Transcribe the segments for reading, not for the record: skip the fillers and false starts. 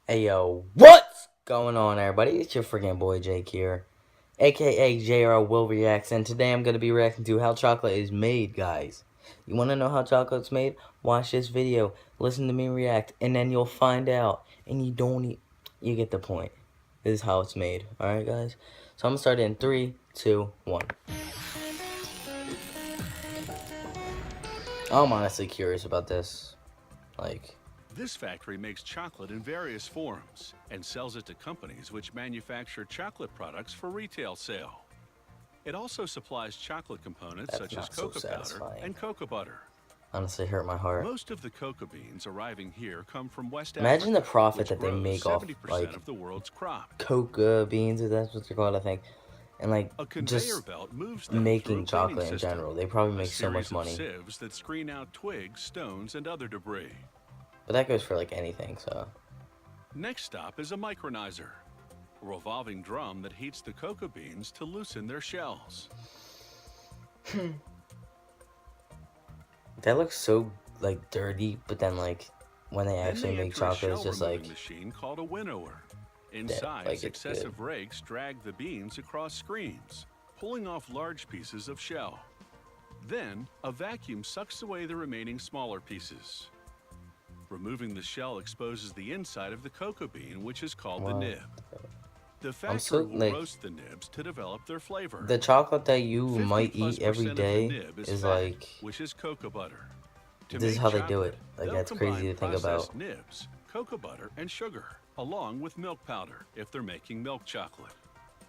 Hey yo, what's going on everybody? It's your freaking boy Jake here, aka JR Will Reacts, and today I'm going to be reacting to how chocolate is made, guys. You want to know how chocolate's made? Watch this video, listen to me react, and then you'll find out, and you get the point. This is how it's made, alright guys? So I'm going to start in 3, 2, 1. I'm honestly curious about this, This factory makes chocolate in various forms and sells it to companies which manufacture chocolate products for retail sale. It also supplies chocolate components such as cocoa powder and cocoa butter. Honestly hurt my heart. Most of the cocoa beans arriving here come from West Imagine Africa, the profit which that they grows make off 70% of the world's crop. cocoa beans, if that's what they're called, I think. And A just conveyor belt moves them through making a cleaning chocolate in system, general, they probably make so much series of money. sieves that screen out twigs, stones, and other debris. But that goes for anything, so. Next stop is a micronizer, a revolving drum that heats the cocoa beans to loosen their shells. That looks so dirty, but then when they actually make chocolate, it's just machine called a winnower. Inside, successive rakes drag the beans across screens, pulling off large pieces of shell. Then, a vacuum sucks away the remaining smaller pieces. Removing the shell exposes the inside of the cocoa bean, which is called the nib. The factory will roast the nibs to develop their flavor. The chocolate that you might eat every day is fat, which is cocoa butter. This is how they do it. That's crazy to think about. Nibs, cocoa butter, and sugar, along with milk powder if they're making milk chocolate.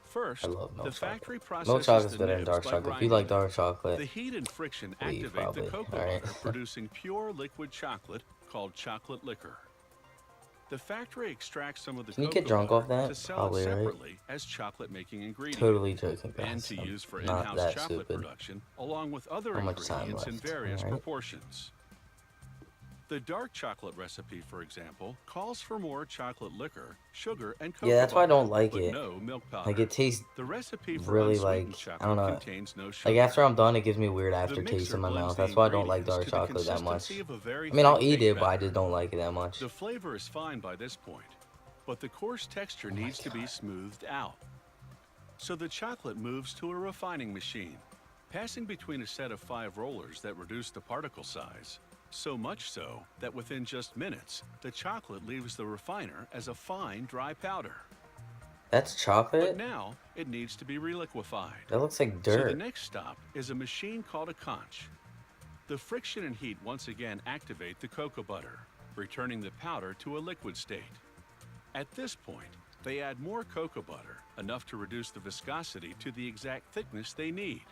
First, the factory processes milk chocolate's the better than dark chocolate. If you like dark chocolate, the heat and friction activate the cocoa butter, producing pure liquid chocolate called chocolate liquor. The factory extracts some of the Can you get drunk off that? To sell Probably, it separately right? as chocolate-making ingredient. Totally joking, guys. And to use for in-house chocolate production, along with other ingredients in various proportions. The dark chocolate recipe, for example, calls for more chocolate liquor, sugar, and cocoa. Yeah, that's why I don't like it. No milk powder. It tastes the recipe for really I don't know. After I'm done, it gives me a weird aftertaste in my mouth. That's why I don't like dark chocolate that much. I mean, I'll eat it, but I just don't like it that much. The flavor is fine by this point, but the coarse texture needs to be smoothed out. So the chocolate moves to a refining machine, passing between a set of 5 rollers that reduce the particle size. So much so that within just minutes, the chocolate leaves the refiner as a fine, dry powder. That's chocolate? But now, it needs to be reliquefied. That looks like dirt. So the next stop is a machine called a conch. The friction and heat once again activate the cocoa butter, returning the powder to a liquid state. At this point, they add more cocoa butter, enough to reduce the viscosity to the exact thickness they need.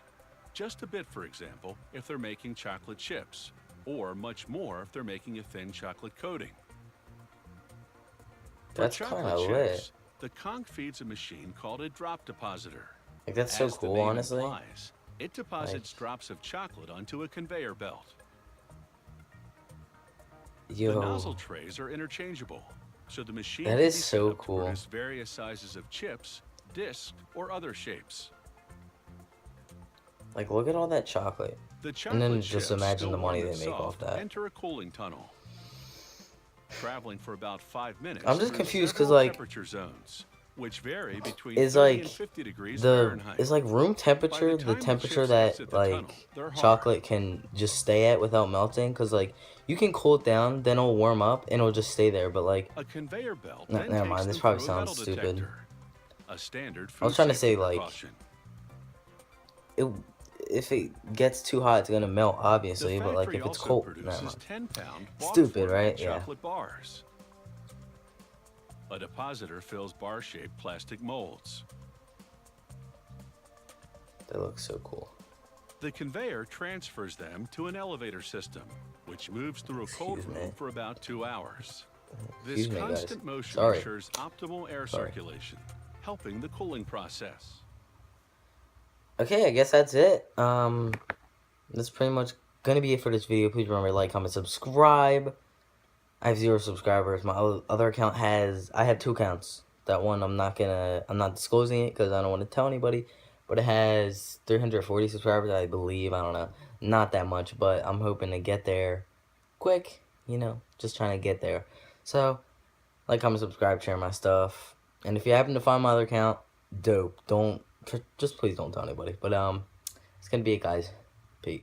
Just a bit, for example, if they're making chocolate chips, or much more if they're making a thin chocolate coating. That's kind of lit. The conch feeds a machine called a drop depositor. That's so cool, honestly. It deposits drops of chocolate onto a conveyor belt. The nozzle trays are interchangeable, so the machine that is so cool. Produce various sizes of chips, discs, or other shapes. Look at all that chocolate. And then just imagine the money they make off that. Enter a cooling tunnel. Traveling for about 5 minutes. I'm just confused because temperature zones, which vary between 30 and 50 degrees Fahrenheit. Is room temperature the temperature that chocolate can just stay at without melting? Because you can cool it down, then it'll warm up and it'll just stay there. But a conveyor belt. Never mind. This probably sounds stupid. A standard I was trying to say if it gets too hot, it's gonna melt, obviously. But if it's cold, never mind. Stupid, right? Yeah. Bars. A depositor fills bar-shaped plastic molds. That looks so cool. The conveyor transfers them to an elevator system, which moves through a cold room for about 2 hours. This constant motion ensures optimal air circulation, helping the cooling process. Okay, I guess that's it. That's pretty much gonna be it for this video. Please remember to like, comment, subscribe. I have 0 subscribers. My other account I have 2 accounts. That one I'm not disclosing it because I don't want to tell anybody. But it has 340 subscribers, I believe. I don't know, not that much, but I'm hoping to get there quick. Just trying to get there. So Like, comment, subscribe, share my stuff. And if you happen to find my other account, dope. Just please don't tell anybody. But, it's gonna be it, guys.